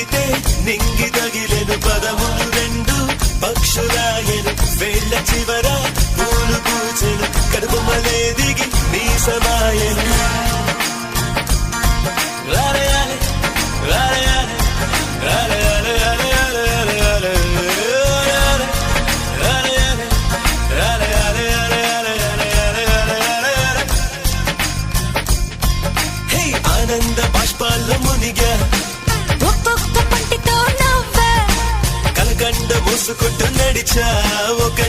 పలికితే నింగి తగిలెను పదములు రెండు పక్షురాయను వేళ్ల చివర పూలు పూచెను కడుపుమలే దిగి నీ సమాయను ఆనంద బాష్పాల్లో మునిగా ఒక్కొక్క పంటితో నవ్వా కలకండ మూసుకుంటూ నడిచా ఒక